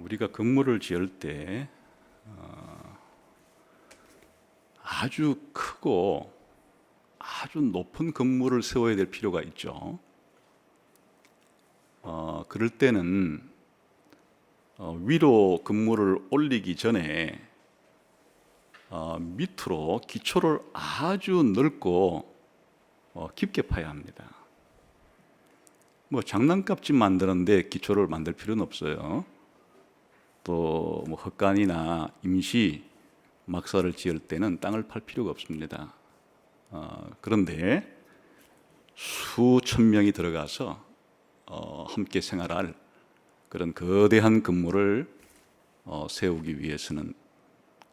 우리가 건물을 지을 때 아주 크고 아주 높은 건물을 세워야 될 필요가 있죠. 그럴 때는 위로 건물을 올리기 전에 밑으로 기초를 아주 넓고 깊게 파야 합니다. 뭐 장난감집 만드는데 기초를 만들 필요는 없어요. 또 뭐 헛간이나 임시 막사를 지을 때는 땅을 팔 필요가 없습니다. 그런데 수천 명이 들어가서 함께 생활할 그런 거대한 건물을 세우기 위해서는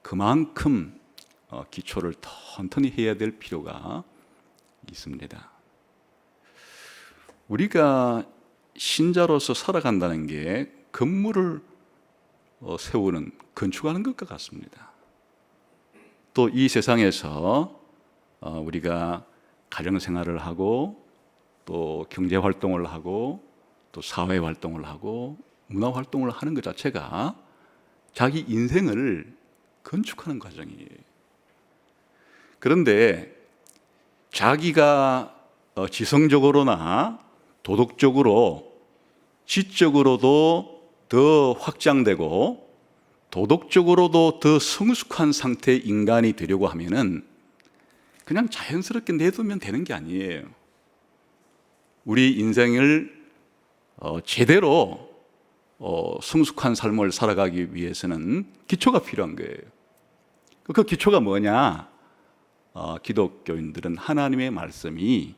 그만큼 기초를 튼튼히 해야 될 필요가 있습니다. 우리가 신자로서 살아간다는 게 건물을 세우는, 건축하는 것과 같습니다. 또 이 세상에서 우리가 가정생활을 하고 또 경제활동을 하고 또 사회활동을 하고 문화활동을 하는 것 자체가 자기 인생을 건축하는 과정이에요. 그런데 자기가 지성적으로나 도덕적으로, 지적으로도 더 확장되고 도덕적으로도 더 성숙한 상태의 인간이 되려고 하면은 그냥 자연스럽게 내두면 되는 게 아니에요. 우리 인생을 제대로 성숙한 삶을 살아가기 위해서는 기초가 필요한 거예요. 그 기초가 뭐냐? 기독교인들은 하나님의 말씀이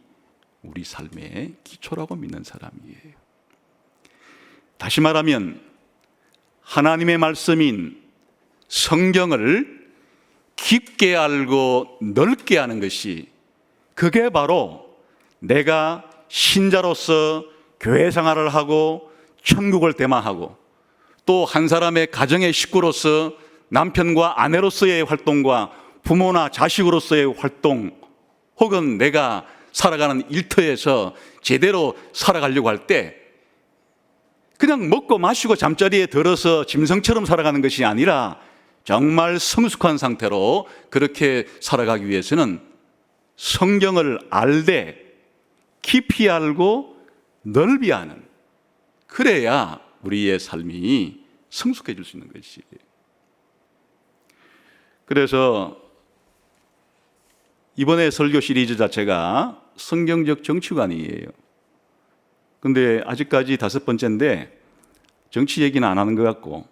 우리 삶의 기초라고 믿는 사람이에요. 다시 말하면 하나님의 말씀인 성경을 깊게 알고 넓게 아는 것이, 그게 바로 내가 신자로서 교회 생활을 하고 천국을 대마하고 또 한 사람의 가정의 식구로서 남편과 아내로서의 활동과 부모나 자식으로서의 활동, 혹은 내가 살아가는 일터에서 제대로 살아가려고 할 때 그냥 먹고 마시고 잠자리에 들어서 짐승처럼 살아가는 것이 아니라 정말 성숙한 상태로 그렇게 살아가기 위해서는 성경을 알되 깊이 알고 넓이 아는, 그래야 우리의 삶이 성숙해질 수 있는 것이에요. 그래서 이번에 설교 시리즈 자체가 성경적 정치관이에요. 근데 아직까지 5번째인데 정치 얘기는 안 하는 것 같고,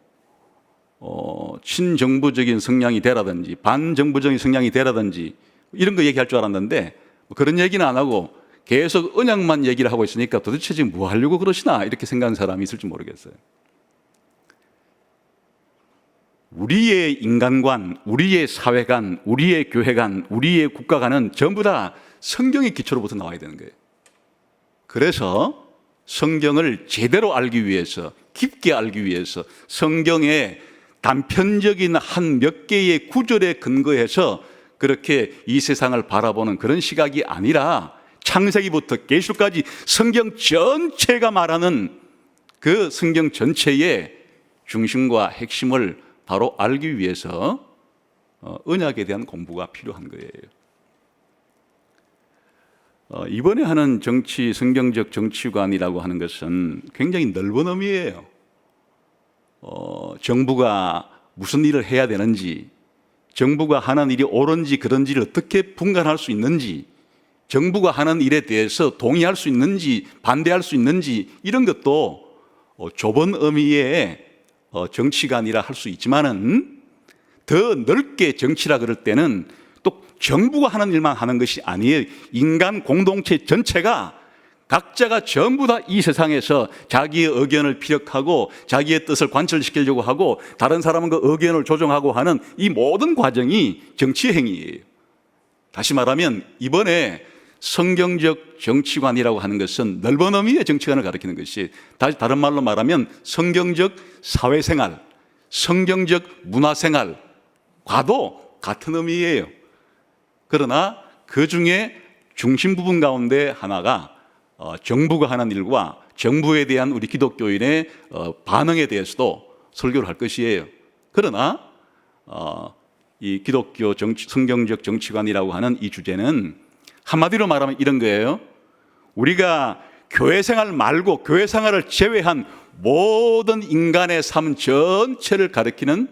친정부적인 성향이 되라든지 반정부적인 성향이 되라든지 이런 거 얘기할 줄 알았는데 그런 얘기는 안 하고 계속 언약만 얘기를 하고 있으니까 도대체 지금 뭐 하려고 그러시나 이렇게 생각하는 사람이 있을지 모르겠어요. 우리의 인간관, 우리의 사회관, 우리의 교회관, 우리의 국가관은 전부 다 성경의 기초로부터 나와야 되는 거예요. 그래서 성경을 제대로 알기 위해서, 깊게 알기 위해서 성경의 단편적인 한 몇 개의 구절에 근거해서 그렇게 이 세상을 바라보는 그런 시각이 아니라 창세기부터 계시록까지 성경 전체가 말하는 그 성경 전체의 중심과 핵심을 바로 알기 위해서 언약에 대한 공부가 필요한 거예요. 이번에 하는 정치, 성경적 정치관이라고 하는 것은 굉장히 넓은 의미예요. 정부가 무슨 일을 해야 되는지, 정부가 하는 일이 옳은지 그런지를 어떻게 분간할 수 있는지, 정부가 하는 일에 대해서 동의할 수 있는지 반대할 수 있는지, 이런 것도 좁은 의미의 정치관이라 할 수 있지만은 더 넓게 정치라 그럴 때는 또 정부가 하는 일만 하는 것이 아니에요. 인간 공동체 전체가 각자가 전부 다 이 세상에서 자기의 의견을 피력하고 자기의 뜻을 관철시키려고 하고 다른 사람은 그 의견을 조정하고 하는 이 모든 과정이 정치 행위예요. 다시 말하면 이번에 성경적 정치관이라고 하는 것은 넓은 의미의 정치관을 가리키는 것이, 다른 말로 말하면 성경적 사회생활, 성경적 문화생활과도 같은 의미예요. 그러나 그 중에 중심 부분 가운데 하나가 정부가 하는 일과 정부에 대한 우리 기독교인의 반응에 대해서도 설교를 할 것이에요. 그러나 이 기독교 성경적 정치관이라고 하는 이 주제는 한마디로 말하면 이런 거예요. 우리가 교회 생활 말고 교회 생활을 제외한 모든 인간의 삶 전체를 가리키는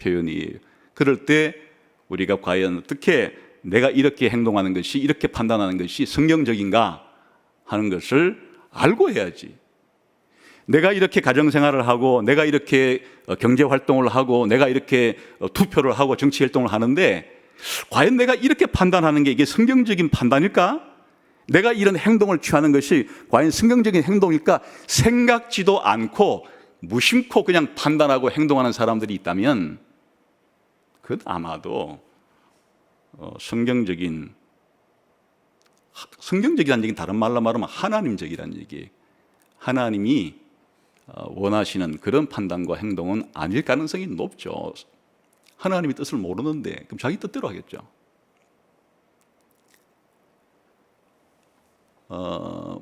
표현이에요. 그럴 때 우리가 과연 어떻게 내가 이렇게 행동하는 것이, 이렇게 판단하는 것이 성경적인가 하는 것을 알고 해야지. 내가 이렇게 가정생활을 하고, 내가 이렇게 경제활동을 하고, 내가 이렇게 투표를 하고 정치활동을 하는데 과연 내가 이렇게 판단하는 게 이게 성경적인 판단일까? 내가 이런 행동을 취하는 것이 과연 성경적인 행동일까? 생각지도 않고 무심코 그냥 판단하고 행동하는 사람들이 있다면 그건 아마도 성경적이라는 얘기는 다른 말로 말하면 하나님적이라는 얘기예요. 하나님이 원하시는 그런 판단과 행동은 아닐 가능성이 높죠. 하나님의 뜻을 모르는데 그럼 자기 뜻대로 하겠죠.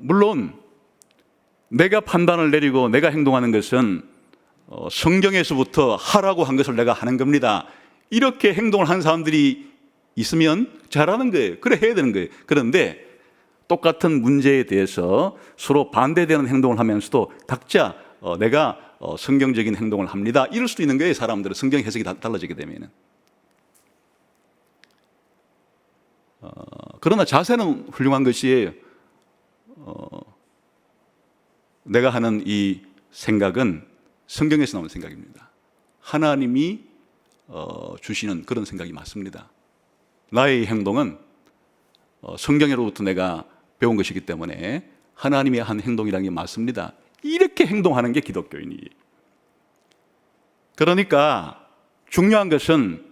물론 내가 판단을 내리고 내가 행동하는 것은 성경에서부터 하라고 한 것을 내가 하는 겁니다. 이렇게 행동을 한 사람들이 있으면 잘하는 거예요. 그래 해야 되는 거예요. 그런데 똑같은 문제에 대해서 서로 반대되는 행동을 하면서도 각자 내가 성경적인 행동을 합니다. 이럴 수도 있는 거예요. 사람들은 성경 해석이 달라지게 되면. 그러나 자세는 훌륭한 것이에요. 내가 하는 이 생각은 성경에서 나오는 생각입니다. 하나님이 주시는 그런 생각이 맞습니다. 나의 행동은 성경으로부터 내가 배운 것이기 때문에 하나님의 한 행동이라는 게 맞습니다. 이렇게 행동하는 게 기독교인이에요. 그러니까 중요한 것은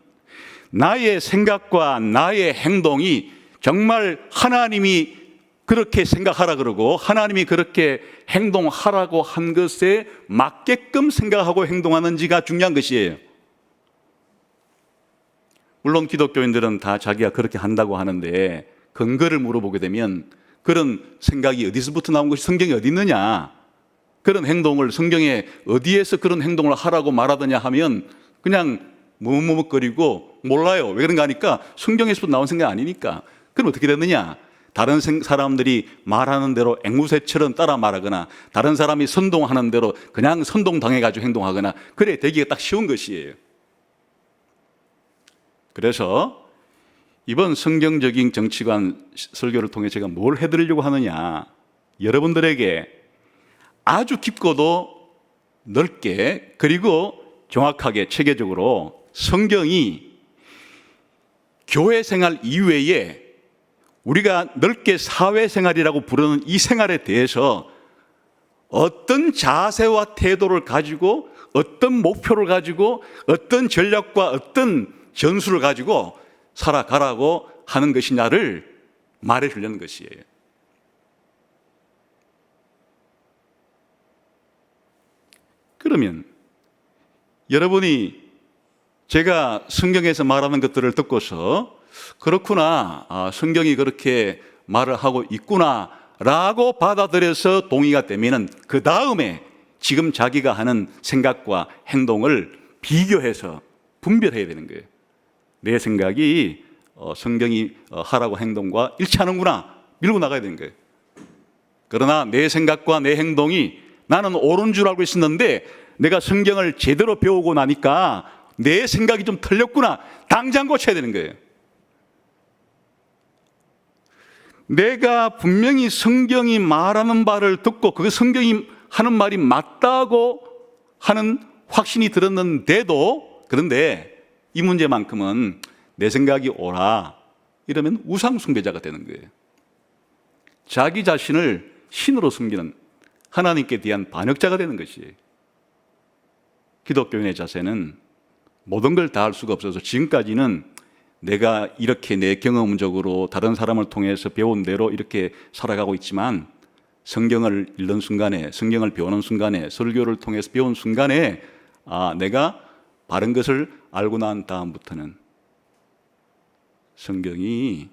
나의 생각과 나의 행동이 정말 하나님이 그렇게 생각하라 그러고 하나님이 그렇게 행동하라고 한 것에 맞게끔 생각하고 행동하는지가 중요한 것이에요. 물론 기독교인들은 다 자기가 그렇게 한다고 하는데 근거를 물어보게 되면 그런 생각이 어디서부터 나온 것이 성경에 어디 있느냐, 그런 행동을 성경에 어디에서 그런 행동을 하라고 말하더냐 하면 그냥 머뭇머뭇거리고 몰라요. 왜 그런가 하니까 성경에서부터 나온 생각이 아니니까. 그럼 어떻게 됐느냐? 다른 사람들이 말하는 대로 앵무새처럼 따라 말하거나 다른 사람이 선동하는 대로 그냥 선동당해가지고 행동하거나 그래 되기가 딱 쉬운 것이에요. 그래서 이번 성경적인 정치관 설교를 통해 제가 뭘 해드리려고 하느냐, 여러분들에게 아주 깊고도 넓게 그리고 정확하게 체계적으로 성경이 교회 생활 이외에 우리가 넓게 사회생활이라고 부르는 이 생활에 대해서 어떤 자세와 태도를 가지고 어떤 목표를 가지고 어떤 전략과 어떤 전술을 가지고 살아가라고 하는 것이냐를 말해 주려는 것이에요. 그러면 여러분이 제가 성경에서 말하는 것들을 듣고서 그렇구나, 성경이 그렇게 말을 하고 있구나 라고 받아들여서 동의가 되면 그 다음에 지금 자기가 하는 생각과 행동을 비교해서 분별해야 되는 거예요. 내 생각이 성경이 하라고 행동과 일치하는구나 밀고 나가야 되는 거예요. 그러나 내 생각과 내 행동이 나는 옳은 줄 알고 있었는데 내가 성경을 제대로 배우고 나니까 내 생각이 좀 틀렸구나, 당장 고쳐야 되는 거예요. 내가 분명히 성경이 말하는 바를 듣고 그 성경이 하는 말이 맞다고 하는 확신이 들었는데도, 그런데 이 문제만큼은 내 생각이 옳아 이러면 우상 숭배자가 되는 거예요. 자기 자신을 신으로 숨기는 하나님께 대한 반역자가 되는 것이에요. 기독교인의 자세는 모든 걸 다 할 수가 없어서 지금까지는 내가 이렇게 내 경험적으로 다른 사람을 통해서 배운 대로 이렇게 살아가고 있지만 성경을 읽는 순간에, 성경을 배우는 순간에, 설교를 통해서 배운 순간에 내가 바른 것을 알고 난 다음부터는 성경이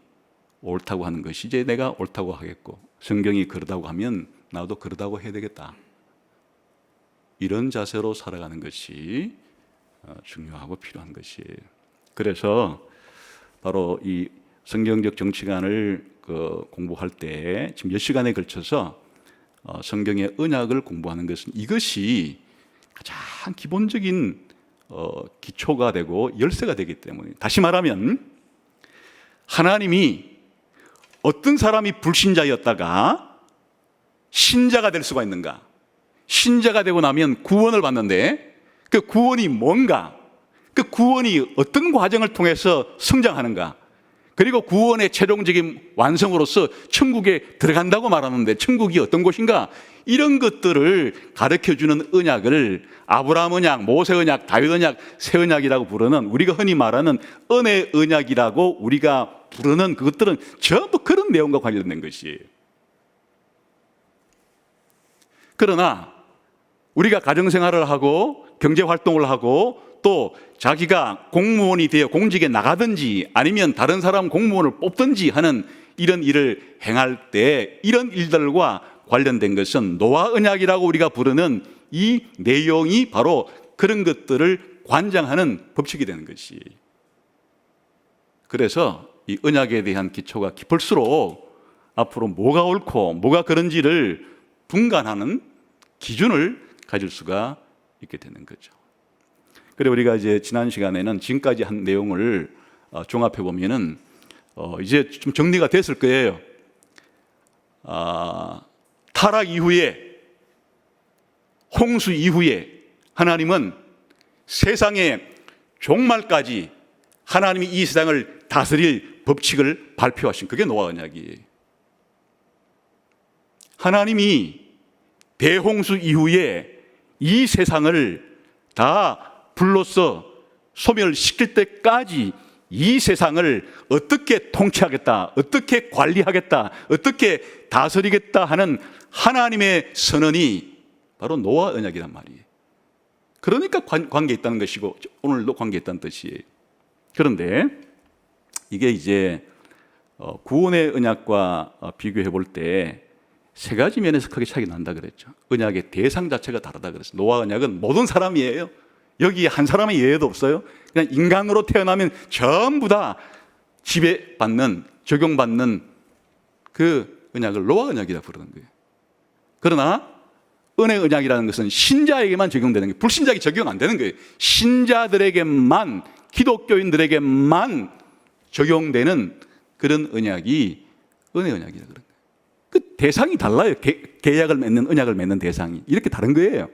옳다고 하는 것이 이제 내가 옳다고 하겠고 성경이 그러다고 하면 나도 그러다고 해야 되겠다. 이런 자세로 살아가는 것이 중요하고 필요한 것이에요. 그래서 바로 이 성경적 정치관을 공부할 때 지금 몇 시간에 걸쳐서 성경의 언약을 공부하는 것은 이것이 가장 기본적인 기초가 되고 열쇠가 되기 때문에, 다시 말하면 하나님이 어떤 사람이 불신자였다가 신자가 될 수가 있는가? 신자가 되고 나면 구원을 받는데 그 구원이 뭔가? 그 구원이 어떤 과정을 통해서 성장하는가? 그리고 구원의 최종적인 완성으로서 천국에 들어간다고 말하는데 천국이 어떤 곳인가? 이런 것들을 가르쳐주는 언약을 아브라함 언약, 모세 언약, 다윗 언약, 새 언약이라고 부르는, 우리가 흔히 말하는 은혜 언약이라고 우리가 부르는 그것들은 전부 그런 내용과 관련된 것이에요. 그러나 우리가 가정생활을 하고 경제활동을 하고 또 자기가 공무원이 되어 공직에 나가든지 아니면 다른 사람 공무원을 뽑든지 하는 이런 일을 행할 때 이런 일들과 관련된 것은 노아 언약이라고 우리가 부르는 이 내용이 바로 그런 것들을 관장하는 법칙이 되는 것이. 그래서 이 언약에 대한 기초가 깊을수록 앞으로 뭐가 옳고 뭐가 그런지를 분간하는 기준을 가질 수가 있게 되는 거죠. 그리고 우리가 이제 지난 시간에는 지금까지 한 내용을 종합해 보면은 이제 좀 정리가 됐을 거예요. 타락 이후에, 홍수 이후에 하나님은 세상의 종말까지 하나님이 이 세상을 다스릴 법칙을 발표하신, 그게 노아 언약이에요. 하나님이 대홍수 이후에 이 세상을 다 불로써 소멸시킬 때까지 이 세상을 어떻게 통치하겠다, 어떻게 관리하겠다, 어떻게 다스리겠다 하는 하나님의 선언이 바로 노아 언약이란 말이에요. 그러니까 관계에 있다는 것이고 오늘도 관계에 있다는 뜻이에요. 그런데 이게 이제 구원의 언약과 비교해 볼 때 세 가지 면에서 크게 차이가 난다 그랬죠. 언약의 대상 자체가 다르다 그랬어요. 노아 언약은 모든 사람이에요. 여기 한 사람의 예외도 없어요. 그냥 인간으로 태어나면 전부 다 지배받는, 적용받는 그 언약을 노아 언약이라고 부르는 거예요. 그러나 은혜 언약이라는 것은 신자에게만 적용되는 거예요. 불신자에게 적용 안 되는 거예요. 신자들에게만, 기독교인들에게만 적용되는 그런 언약이 은혜 언약이라고 그러는 거예요. 그 대상이 달라요. 계약을 맺는, 언약을 맺는 대상이 이렇게 다른 거예요.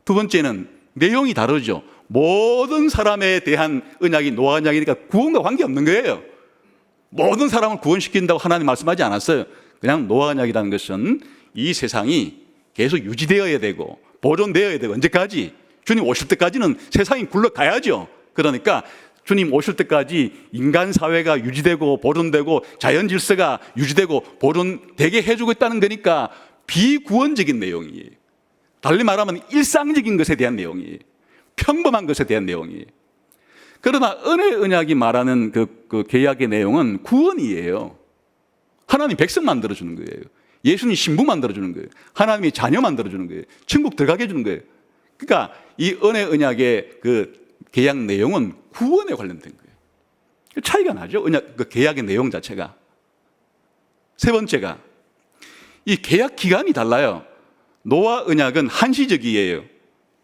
두 번째는 내용이 다르죠. 모든 사람에 대한 언약이 노아 언약이니까 구원과 관계없는 거예요. 모든 사람을 구원시킨다고 하나님 말씀하지 않았어요. 그냥 노아 언약이라는 것은 이 세상이 계속 유지되어야 되고 보존되어야 되고, 언제까지? 주님 오실 때까지는 세상이 굴러가야죠. 그러니까 주님 오실 때까지 인간 사회가 유지되고 보존되고 자연 질서가 유지되고 보존되게 해주고 있다는 거니까 비구원적인 내용이에요. 달리 말하면 일상적인 것에 대한 내용이에요. 평범한 것에 대한 내용이에요. 그러나 은혜 언약이 말하는 그 계약의 내용은 구원이에요. 하나님 백성 만들어주는 거예요. 예수님 신부 만들어주는 거예요. 하나님의 자녀 만들어주는 거예요. 천국 들어가게 해주는 거예요. 그러니까 이 은혜 언약의 그 계약 내용은 구원에 관련된 거예요. 차이가 나죠. 언약, 그 계약의 내용 자체가. 세 번째가 이 계약 기간이 달라요. 노아 언약은 한시적이에요.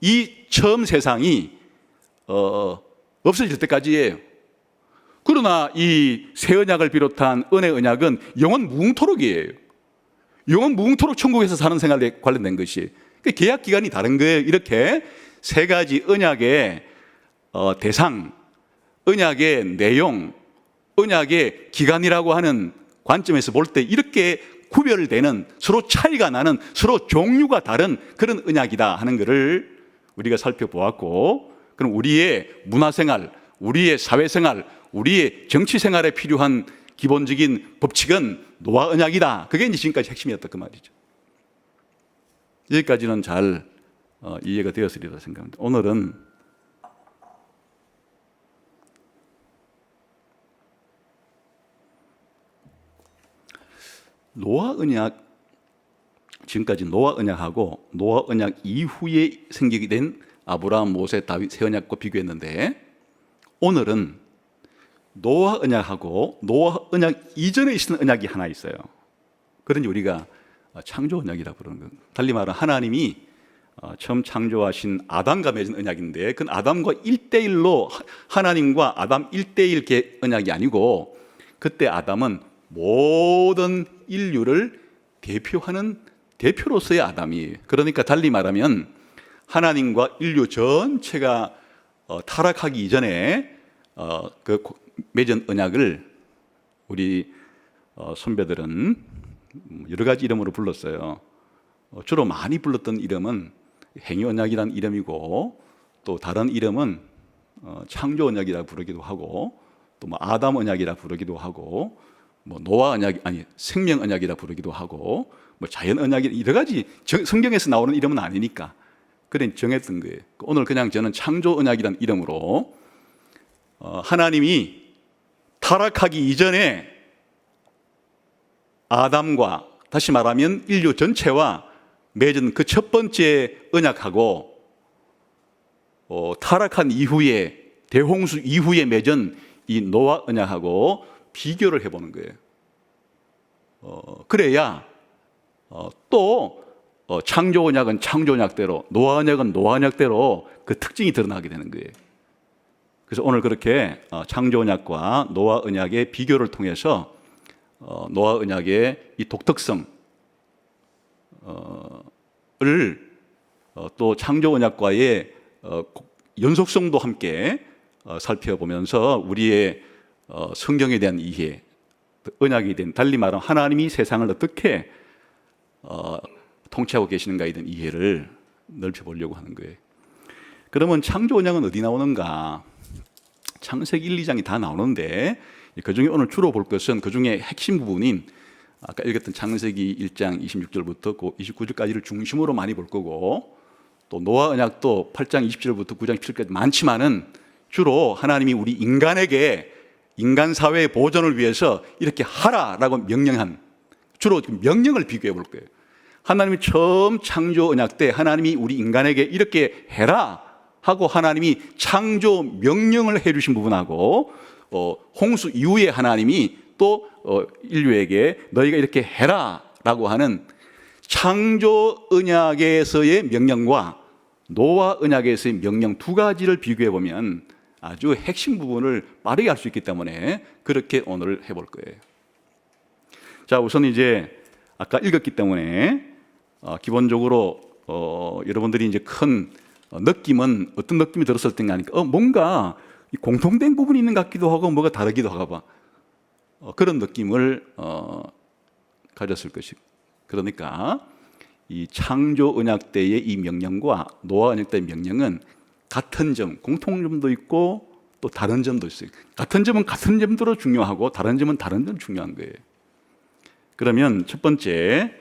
이 처음 세상이 없어질 때까지예요. 그러나 이 새 언약을 비롯한 은혜 언약은 영원 무궁토록이에요. 영원 무궁토록 천국에서 사는 생활에 관련된 것이에요. 계약 기간이 다른 거예요. 이렇게 세 가지 언약의 대상, 언약의 내용, 언약의 기간이라고 하는 관점에서 볼 때 이렇게 구별되는, 서로 차이가 나는, 서로 종류가 다른 그런 언약이다 하는 것을 우리가 살펴보았고, 그럼 우리의 문화생활, 우리의 사회생활, 우리의 정치생활에 필요한 기본적인 법칙은 노아 언약이다. 그게 이제 지금까지 핵심이었다 그 말이죠. 여기까지는 잘 이해가 되었으리라 생각합니다. 오늘은 노아 언약 지금까지 노아 언약하고 노아 언약 이후에 생기게 된 아브라함, 모세, 다윗 세 언약과 비교했는데, 오늘은 노아 언약하고 노아 언약 이전에 있었던 언약이 하나 있어요. 그런지 우리가 창조 언약이라 부르는 거예요. 달리 말하면 하나님이 처음 창조하신 아담과 맺은 언약인데, 그건 아담과 1대1로 하나님과 아담 1대1 언약이 아니고, 그때 아담은 모든 인류를 대표하는 대표로서의 아담이에요. 그러니까 달리 말하면 하나님과 인류 전체가 타락하기 이전에 그 맺은 언약을 우리 선배들은 여러 가지 이름으로 불렀어요. 주로 많이 불렀던 이름은 행위 언약이라는 이름이고, 또 다른 이름은 창조 언약이라 부르기도 하고, 또 뭐 아담 언약이라 부르기도 하고, 뭐 노아 언약, 아니 생명 언약이라 부르기도 하고, 뭐 자연 언약이, 여러 가지 성경에서 나오는 이름은 아니니까 그래 정했던 거예요. 오늘 그냥 저는 창조 언약이라는 이름으로 하나님이 타락하기 이전에 아담과, 다시 말하면 인류 전체와 맺은 그 첫 번째 언약하고 타락한 이후에, 대홍수 이후에 맺은 이 노아 언약하고 비교를 해보는 거예요. 그래야 또 창조 언약은 창조 언약대로, 노아 언약은 노아 언약대로 그 특징이 드러나게 되는 거예요. 그래서 오늘 그렇게 창조 언약과 노아 언약의 비교를 통해서 노아 언약의 이 독특성 또 창조 언약과의 연속성도 함께 살펴보면서 우리의 성경에 대한 이해, 언약에 대한, 달리 말하면 하나님이 세상을 어떻게 통치하고 계시는가에 대한 이해를 넓혀보려고 하는 거예요. 그러면 창조 언약은 어디 나오는가? 창세기 1, 2장이 다 나오는데, 그중에 오늘 주로 볼 것은 그중에 핵심 부분인 아까 읽었던 창세기 1장 26절부터 29절까지를 중심으로 많이 볼 거고, 또 노아 언약도 8장 20절부터 9장 7절까지 많지만은 주로 하나님이 우리 인간에게 인간 사회의 보존을 위해서 이렇게 하라라고 명령한, 주로 명령을 비교해 볼 거예요. 하나님이 처음 창조 언약 때 하나님이 우리 인간에게 이렇게 해라 하고 하나님이 창조 명령을 해 주신 부분하고, 홍수 이후에 하나님이 또 인류에게 너희가 이렇게 해라 라고 하는 창조 언약에서의 명령과 노아 언약에서의 명령 두 가지를 비교해 보면 아주 핵심 부분을 빠르게 알 수 있기 때문에 그렇게 오늘 해볼 거예요. 자, 우선 이제 아까 읽었기 때문에 기본적으로 여러분들이 이제 큰 느낌은 어떤 느낌이 들었을 때가 아니까 뭔가 공통된 부분이 있는 것 같기도 하고 뭐가 다르기도 하고 그런 느낌을 가졌을 것이고, 그러니까 이 창조 언약 때의 이 명령과 노아 언약 때의 명령은 같은 점, 공통점도 있고 또 다른 점도 있어요. 같은 점은 같은 점대로 중요하고 다른 점은 다른 점 중요한 거예요. 그러면 첫 번째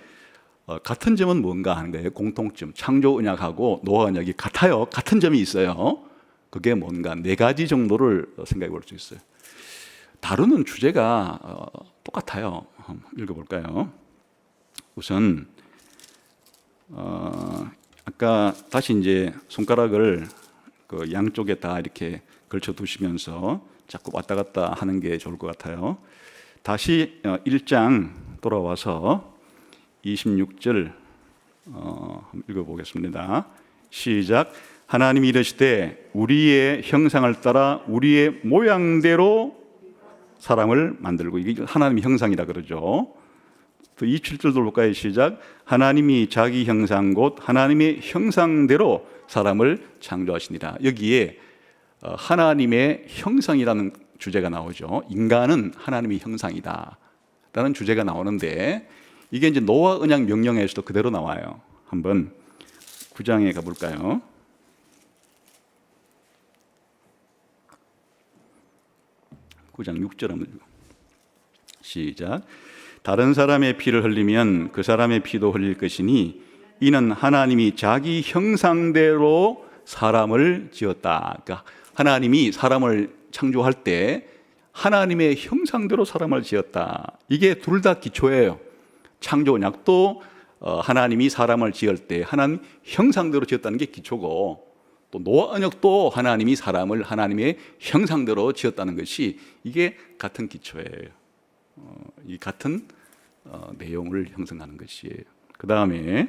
같은 점은 뭔가 하는 거예요. 공통점, 창조 언약하고 노아 언약이 같아요. 같은 점이 있어요. 그게 뭔가 네 가지 정도를 생각해 볼 수 있어요. 다루는 주제가 똑같아요. 한번 읽어볼까요? 우선 아까 다시 이제 손가락을 그 양쪽에 다 이렇게 걸쳐 두시면서 자꾸 왔다 갔다 하는 게 좋을 것 같아요. 다시 1장 돌아와서 26절 읽어보겠습니다. 시작. 하나님이 이르시되 우리의 형상을 따라 우리의 모양대로 사람을 만들고, 이게 하나님의 형상이라 그러죠. 또 27절도 볼까요? 시작. 하나님이 자기 형상 곧 하나님의 형상대로 사람을 창조하시니라. 여기에 하나님의 형상이라는 주제가 나오죠. 인간은 하나님의 형상이다 라는 주제가 나오는데, 이게 이제 노아 언약 명령에서도 그대로 나와요. 한번 9장에 가볼까요? 9장 6절 한번 시작. 다른 사람의 피를 흘리면 그 사람의 피도 흘릴 것이니 이는 하나님이 자기 형상대로 사람을 지었다. 그러니까 하나님이 사람을 창조할 때 하나님의 형상대로 사람을 지었다. 이게 둘 다 기초예요. 창조 언약도 하나님이 사람을 지을 때 하나님 형상대로 지었다는 게 기초고, 또 노아 언약도 하나님이 사람을 하나님의 형상대로 지었다는 것이 이게 같은 기초예요. 이 같은 내용을 형성하는 것이에요. 그 다음에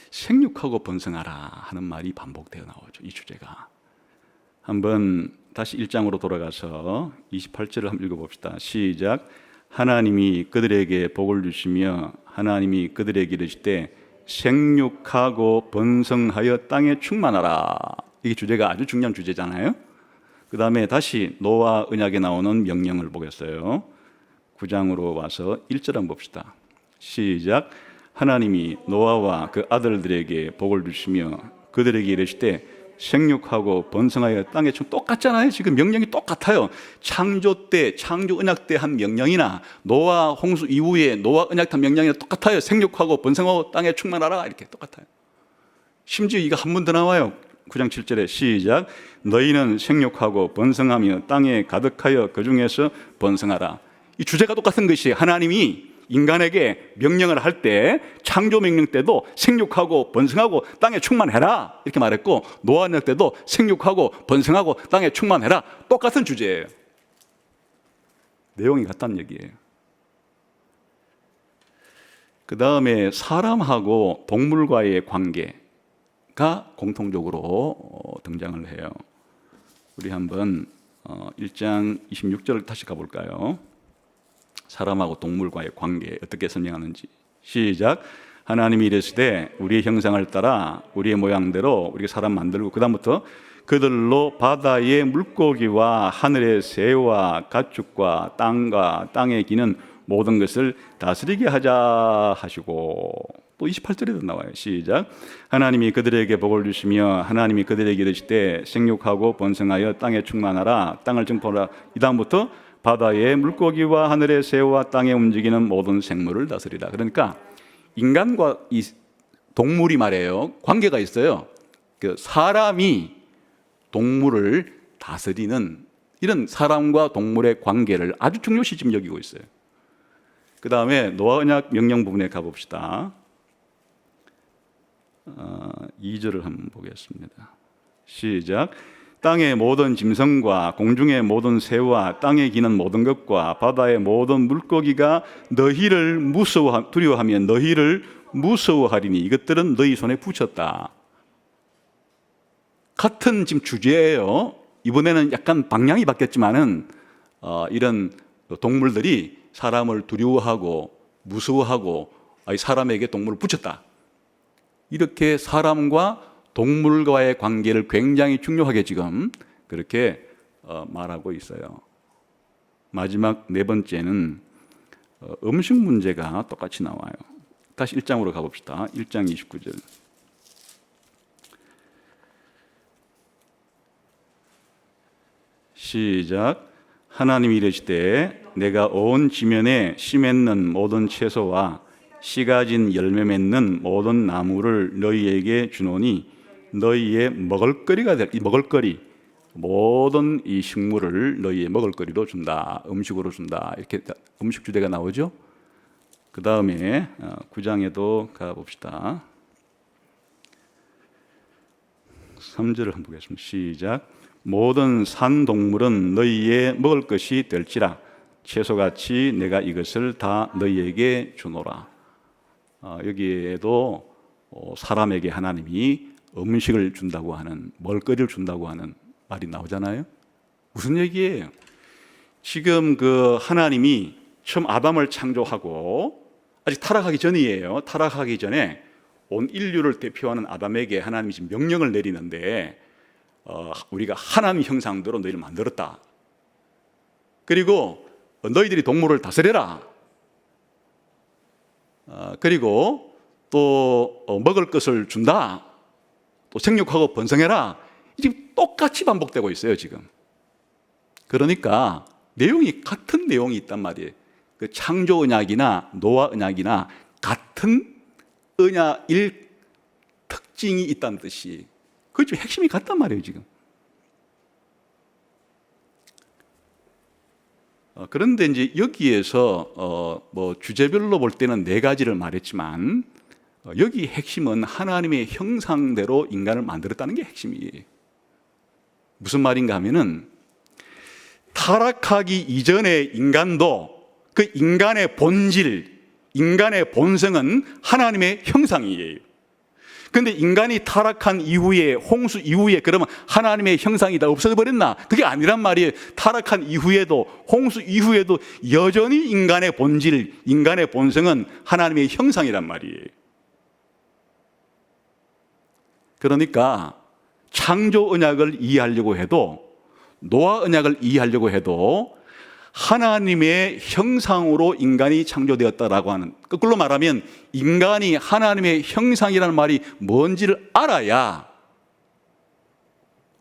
생육하고 번성하라 하는 말이 반복되어 나오죠. 이 주제가. 한번 다시 1장으로 돌아가서 28절을 한번 읽어봅시다. 시작. 하나님이 그들에게 복을 주시며 하나님이 그들에게 이르시되 생육하고 번성하여 땅에 충만하라. 이게 주제가 아주 중요한 주제잖아요. 그 다음에 다시 노아 언약에 나오는 명령을 보겠어요. 9장으로 와서 1절 한번 봅시다. 시작. 하나님이 노아와 그 아들들에게 복을 주시며 그들에게 이르시되 생육하고 번성하여 땅에 똑같잖아요. 지금 명령이 똑같아요. 창조 때, 창조 언약 때 한 명령이나 노아 홍수 이후에 노아 언약 한 명령이나 똑같아요. 생육하고 번성하고 땅에 충만하라 이렇게 똑같아요. 심지어 이거 한 번 더 나와요. 9장 7절에 시작. 너희는 생육하고 번성하며 땅에 가득하여 그 중에서 번성하라. 이 주제가 똑같은 것이 하나님이 인간에게 명령을 할 때 창조 명령 때도 생육하고 번성하고 땅에 충만해라 이렇게 말했고, 노아 언약 때도 생육하고 번성하고 땅에 충만해라. 똑같은 주제예요. 내용이 같다는 얘기예요. 그 다음에 사람하고 동물과의 관계가 공통적으로 등장을 해요. 우리 한번 1장 26절을 다시 가볼까요? 사람하고 동물과의 관계 어떻게 설명하는지. 시작. 하나님이 이르시되 우리의 형상을 따라 우리의 모양대로 우리가 사람 만들고, 그 다음부터 그들로 바다의 물고기와 하늘의 새와 가축과 땅과 땅에 기는 모든 것을 다스리게 하자 하시고, 또 28절에도 나와요. 시작. 하나님이 그들에게 복을 주시며 하나님이 그들에게 이르시되 생육하고 번성하여 땅에 충만하라. 땅을 정복하라. 이 다음부터 바다의 물고기와 하늘의 새와 땅에 움직이는 모든 생물을 다스리라. 그러니까 인간과 이 동물이 말이에요, 관계가 있어요. 그 사람이 동물을 다스리는 이런 사람과 동물의 관계를 아주 중요시 지금 여기고 있어요. 그 다음에 노아 언약 명령 부분에 가봅시다. 2절을 한번 보겠습니다. 시작. 땅의 모든 짐승과 공중의 모든 새와 땅에 기는 모든 것과 바다의 모든 물고기가 너희를 두려워하면 너희를 무서워하리니 이것들은 너희 손에 붙였다. 같은 지금 주제예요. 이번에는 약간 방향이 바뀌었지만은 이런 동물들이 사람을 두려워하고 무서워하고 사람에게 동물을 붙였다. 이렇게 사람과 동물과의 관계를 굉장히 중요하게 지금 그렇게 말하고 있어요. 마지막 네 번째는 음식 문제가 똑같이 나와요. 다시 1장으로 가봅시다. 1장 29절. 시작. 하나님이 이르시되 내가 온 지면에 씨 맺는 모든 채소와 씨 가진 열매 맺는 모든 나무를 너희에게 주노니 너희의 먹을거리가 될, 이 먹을거리, 모든 이 식물을 너희의 먹을거리로 준다. 음식으로 준다. 이렇게 음식 주제가 나오죠. 그 다음에 9장에도 가봅시다. 3절을 한번 보겠습니다. 시작. 모든 산 동물은 너희의 먹을 것이 될지라 채소같이 내가 이것을 다 너희에게 주노라. 여기에도 사람에게 하나님이 음식을 준다고 하는, 먹을거리를 준다고 하는 말이 나오잖아요. 무슨 얘기예요? 지금 그 하나님이 처음 아담을 창조하고 아직 타락하기 전이에요. 타락하기 전에 온 인류를 대표하는 아담에게 하나님이 지금 명령을 내리는데 우리가 하나님 형상대로 너희를 만들었다. 그리고 너희들이 동물을 다스려라. 그리고 또 먹을 것을 준다. 또 생육하고 번성해라. 지금 똑같이 반복되고 있어요, 지금. 그러니까 내용이 같은 내용이 있단 말이에요. 그 창조 언약이나 노아 언약이나 같은 언약일 특징이 있다는 뜻이, 그게 좀 핵심이 같단 말이에요, 지금. 그런데 이제 여기에서 뭐 주제별로 볼 때는 네 가지를 말했지만 여기 핵심은 하나님의 형상대로 인간을 만들었다는 게 핵심이에요. 무슨 말인가 하면은 타락하기 이전의 인간도 그 인간의 본질, 인간의 본성은 하나님의 형상이에요. 그런데 인간이 타락한 이후에, 홍수 이후에 그러면 하나님의 형상이 다 없어져 버렸나? 그게 아니란 말이에요. 타락한 이후에도, 홍수 이후에도 여전히 인간의 본질, 인간의 본성은 하나님의 형상이란 말이에요. 그러니까 창조 언약을 이해하려고 해도, 노아 언약을 이해하려고 해도 하나님의 형상으로 인간이 창조되었다라고 하는, 거꾸로 말하면 인간이 하나님의 형상이라는 말이 뭔지를 알아야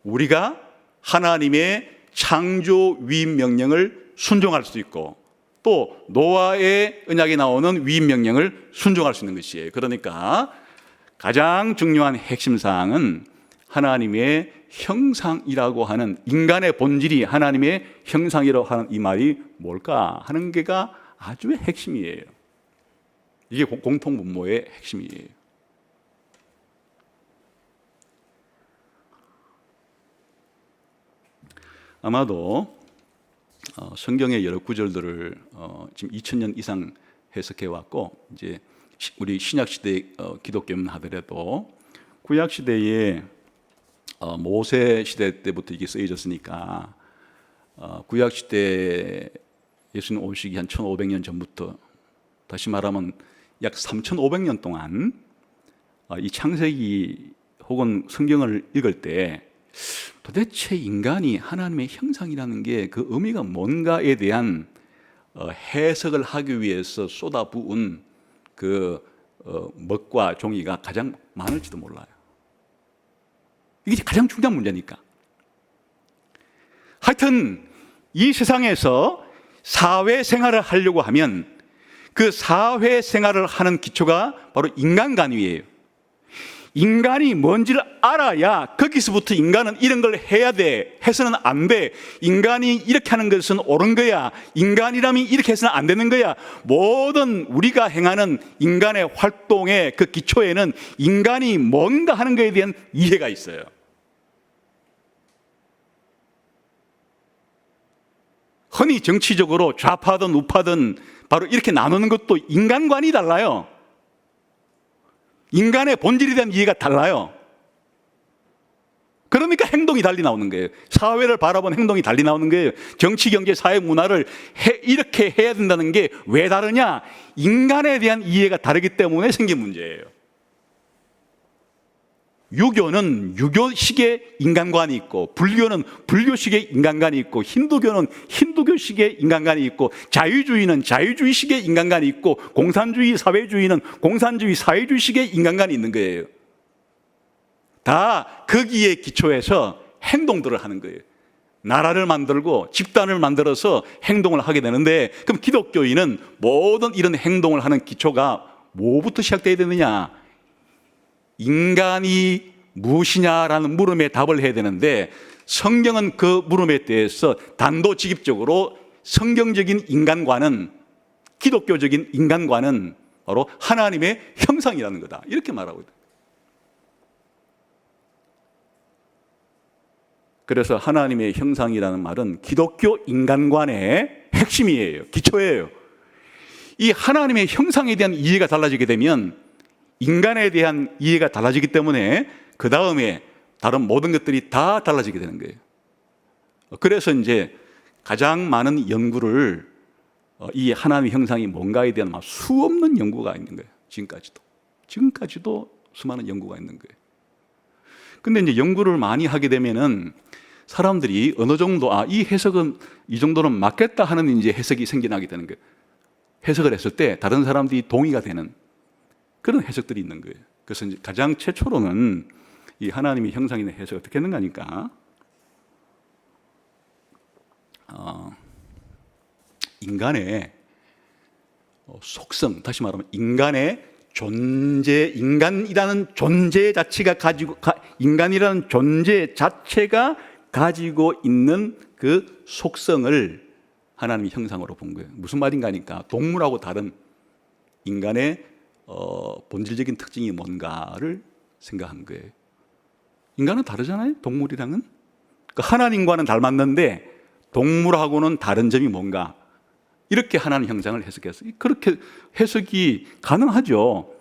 우리가 하나님의 창조 위임 명령을 순종할 수 있고 또 노아의 언약에 나오는 위임 명령을 순종할 수 있는 것이에요. 그러니까 가장 중요한 핵심 사항은 하나님의 형상이라고 하는, 인간의 본질이 하나님의 형상이라고 하는 이 말이 뭘까 하는 게가 아주 핵심이에요. 이게 공통분모의 핵심이에요. 아마도 성경의 여러 구절들을 지금 2000년 이상 해석해 왔고, 이제 우리 신약 시대 기독교만 하더라도 구약 시대에 모세 시대 때부터 이게 쓰여졌으니까 구약 시대 예수님 오시기 한 1500년 전부터, 다시 말하면 약 3500년 동안 이 창세기 혹은 성경을 읽을 때 도대체 인간이 하나님의 형상이라는 게 그 의미가 뭔가에 대한 해석을 하기 위해서 쏟아부은 그 먹과 종이가 가장 많을지도 몰라요. 이게 가장 중요한 문제니까. 하여튼 이 세상에서 사회생활을 하려고 하면 그 사회생활을 하는 기초가 바로 인간관이에요. 인간이 뭔지를 알아야 거기서부터 인간은 이런 걸 해야 돼, 해서는 안 돼, 인간이 이렇게 하는 것은 옳은 거야, 인간이라면 이렇게 해서는 안 되는 거야. 모든 우리가 행하는 인간의 활동의 그 기초에는 인간이 뭔가 하는 것에 대한 이해가 있어요. 흔히 정치적으로 좌파든 우파든 바로 이렇게 나누는 것도 인간관이 달라요. 인간의 본질에 대한 이해가 달라요. 그러니까 행동이 달리 나오는 거예요. 사회를 바라본 행동이 달리 나오는 거예요. 정치, 경제, 사회, 문화를 이렇게 해야 된다는 게 왜 다르냐? 인간에 대한 이해가 다르기 때문에 생긴 문제예요. 유교는 유교식의 인간관이 있고, 불교는 불교식의 인간관이 있고, 힌두교는 힌두교식의 인간관이 있고, 자유주의는 자유주의식의 인간관이 있고, 공산주의 사회주의는 공산주의 사회주의식의 인간관이 있는 거예요. 다 거기에 기초해서 행동들을 하는 거예요. 나라를 만들고 집단을 만들어서 행동을 하게 되는데, 그럼 기독교인은 모든 이런 행동을 하는 기초가 뭐부터 시작되어야 되느냐? 인간이 무엇이냐라는 물음에 답을 해야 되는데, 성경은 그 물음에 대해서 단도직입적으로 성경적인 인간관은, 기독교적인 인간관은 바로 하나님의 형상이라는 거다, 이렇게 말하고 있다. 그래서 하나님의 형상이라는 말은 기독교 인간관의 핵심이에요. 기초예요. 이 하나님의 형상에 대한 이해가 달라지게 되면 인간에 대한 이해가 달라지기 때문에 그 다음에 다른 모든 것들이 다 달라지게 되는 거예요. 그래서 이제 가장 많은 연구를 이 하나님의 형상이 뭔가에 대한 수없는 연구가 있는 거예요. 지금까지도 수많은 연구가 있는 거예요. 근데 이제 연구를 많이 하게 되면은 사람들이 어느 정도 이 해석은 이 정도는 맞겠다 하는 이제 해석이 생겨나게 되는 거예요. 해석을 했을 때 다른 사람들이 동의가 되는 그런 해석들이 있는 거예요. 그래서 이제 가장 최초로는 이 하나님의 형상에 대한 해석을 어떻게 했는가 하니까 인간의 속성, 다시 말하면 인간의 존재, 인간이라는 존재 자체가 인간이라는 존재 자체가 가지고 있는 그 속성을 하나님의 형상으로 본 거예요. 무슨 말인가 하니까 동물하고 다른 인간의 본질적인 특징이 뭔가를 생각한 거예요. 인간은 다르잖아요, 동물이랑은. 그러니까 하나님과는 닮았는데 동물하고는 다른 점이 뭔가, 이렇게 하나님 형상을 해석했어요. 그렇게 해석이 가능하죠.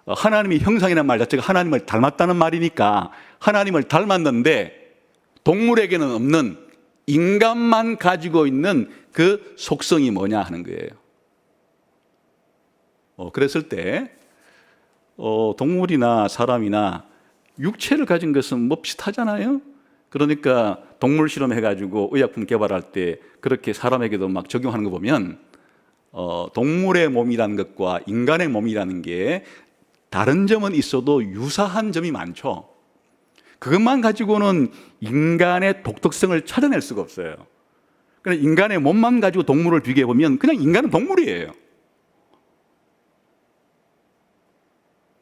하나님의 형상이라는 말 자체가 하나님을 닮았다는 말이니까 하나님을 닮았는데 동물에게는 없는 인간만 가지고 있는 그 속성이 뭐냐 하는 거예요. 그랬을 때 동물이나 사람이나 육체를 가진 것은 뭐 비슷하잖아요. 그러니까 동물 실험해가지고 의약품 개발할 때 그렇게 사람에게도 막 적용하는 거 보면 동물의 몸이라는 것과 인간의 몸이라는 게 다른 점은 있어도 유사한 점이 많죠. 그것만 가지고는 인간의 독특성을 찾아낼 수가 없어요. 그냥 인간의 몸만 가지고 동물을 비교해 보면 그냥 인간은 동물이에요.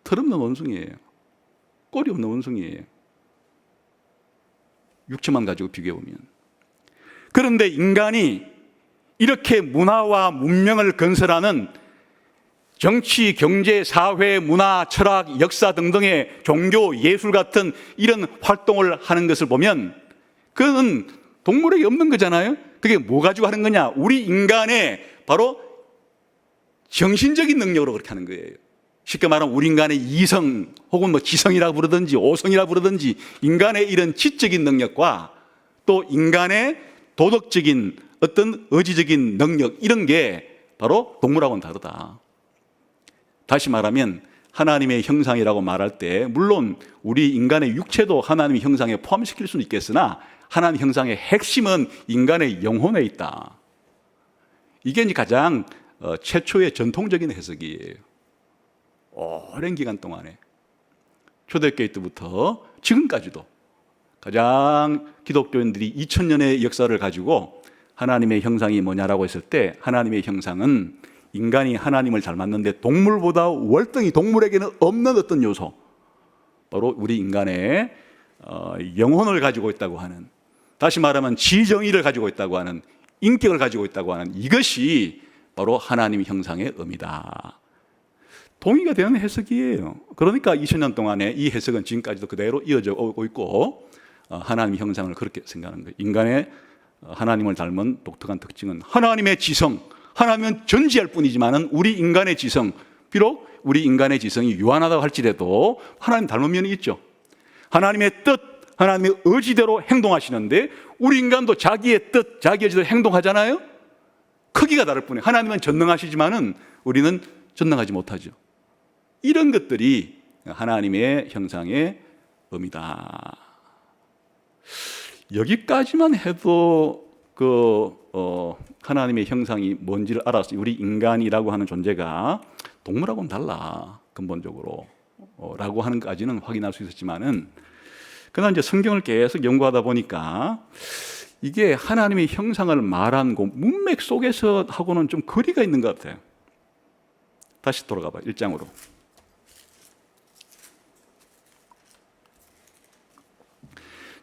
털 없는 원숭이에요. 꼬리 없는 원숭이에요. 육체만 가지고 비교해 보면. 그런데 인간이 이렇게 문화와 문명을 건설하는 정치, 경제, 사회, 문화, 철학, 역사 등등의 종교, 예술 같은 이런 활동을 하는 것을 보면 그건 동물에게 없는 거잖아요. 그게 뭐 가지고 하는 거냐? 우리 인간의 바로 정신적인 능력으로 그렇게 하는 거예요. 쉽게 말하면 우리 인간의 이성 혹은 뭐 지성이라고 부르든지 오성이라고 부르든지 인간의 이런 지적인 능력과 또 인간의 도덕적인 어떤 의지적인 능력, 이런 게 바로 동물하고는 다르다. 다시 말하면 하나님의 형상이라고 말할 때 물론 우리 인간의 육체도 하나님의 형상에 포함시킬 수는 있겠으나 하나님의 형상의 핵심은 인간의 영혼에 있다. 이게 이제 가장 최초의 전통적인 해석이에요. 오랜 기간 동안에 초대교회 때부터 지금까지도 가장 기독교인들이 2000년의 역사를 가지고 하나님의 형상이 뭐냐라고 했을 때 하나님의 형상은 인간이 하나님을 닮았는데 동물보다 월등히 동물에게는 없는 어떤 요소, 바로 우리 인간의 영혼을 가지고 있다고 하는, 다시 말하면 지정의를 가지고 있다고 하는, 인격을 가지고 있다고 하는 이것이 바로 하나님의 형상의 의미다. 동의가 되는 해석이에요. 그러니까 2000년 동안에 이 해석은 지금까지도 그대로 이어져 오고 있고 하나님의 형상을 그렇게 생각하는 거예요. 인간의 하나님을 닮은 독특한 특징은 하나님의 지성, 하나님은 전지할 뿐이지만은 우리 인간의 지성, 비록 우리 인간의 지성이 유한하다고 할지라도 하나님 닮은 면이 있죠. 하나님의 뜻, 하나님의 의지대로 행동하시는데 우리 인간도 자기의 뜻, 자기의 의지대로 행동하잖아요. 크기가 다를 뿐이에요. 하나님은 전능하시지만은 우리는 전능하지 못하죠. 이런 것들이 하나님의 형상의 의미다. 여기까지만 해도 하나님의 형상이 뭔지를 알았어요. 우리 인간이라고 하는 존재가 동물하고는 달라, 근본적으로 라고 하는 것까지는 확인할 수 있었지만은 그러나 이제 성경을 계속 연구하다 보니까 이게 하나님의 형상을 말한 그 문맥 속에서 하고는 좀 거리가 있는 것 같아요. 다시 돌아가 봐요. 1장으로.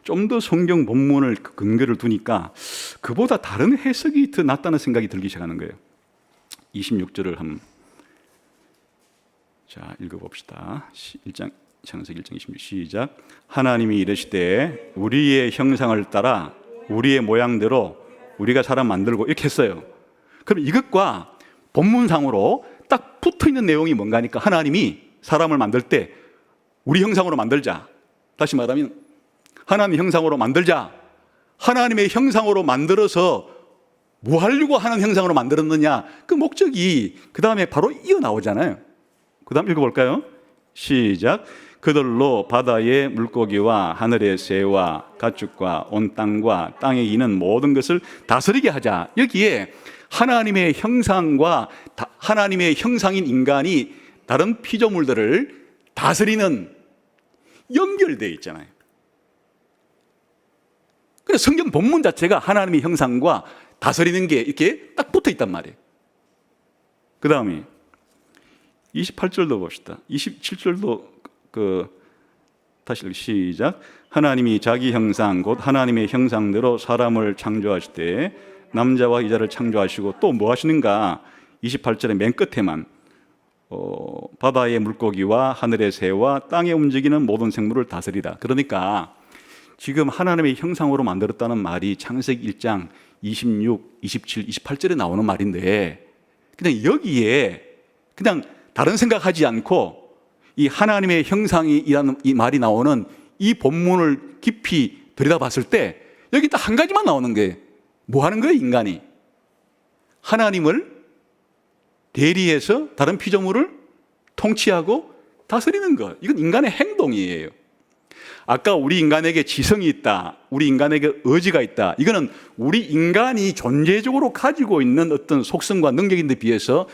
좀 더 성경 본문을 근거를 두니까 그보다 다른 해석이 더 낫다는 생각이 들기 시작하는 거예요. 26절을 한번 읽어봅시다. 1장 창세기 1장 26 시작. 하나님이 이르시되 우리의 형상을 따라 우리의 모양대로 우리가 사람 만들고, 이렇게 했어요. 그럼 이것과 본문상으로 딱 붙어있는 내용이 뭔가 하니까 하나님이 사람을 만들 때 우리 형상으로 만들자. 다시 말하면 하나님의 형상으로 만들자. 하나님의 형상으로 만들어서 뭐 하려고 하는 형상으로 만들었느냐, 그 목적이 그 다음에 바로 이어나오잖아요. 그 다음 읽어볼까요? 시작. 그들로 바다의 물고기와 하늘의 새와 가축과 온 땅과 땅에 있는 모든 것을 다스리게 하자. 여기에 하나님의 형상과 하나님의 형상인 인간이 다른 피조물들을 다스리는 연결되어 있잖아요. 그래서 성경 본문 자체가 하나님의 형상과 다스리는 게 이렇게 딱 붙어 있단 말이에요. 그 다음에 28절도 봅시다. 27절도 다시 시작. 하나님이 자기 형상 곧 하나님의 형상대로 사람을 창조하실 때 남자와 여자를 창조하시고 또 뭐 하시는가? 28절의 맨 끝에만 바다의 물고기와 하늘의 새와 땅에 움직이는 모든 생물을 다스리라. 그러니까 지금 하나님의 형상으로 만들었다는 말이 창세기 1장 26, 27, 28절에 나오는 말인데 그냥 여기에 그냥 다른 생각하지 않고 이 하나님의 형상이라는 이 말이 나오는 이 본문을 깊이 들여다봤을 때 여기 딱 한 가지만 나오는 거예요. 뭐 하는 거예요, 인간이? 하나님을 대리해서 다른 피조물을 통치하고 다스리는 것. 이건 인간의 행동이에요. 아까 우리 인간에게 지성이 있다, 우리 인간에게 의지가 있다, 이거는 우리 인간이 존재적으로 가지고 있는 어떤 속성과 능력인데 비해서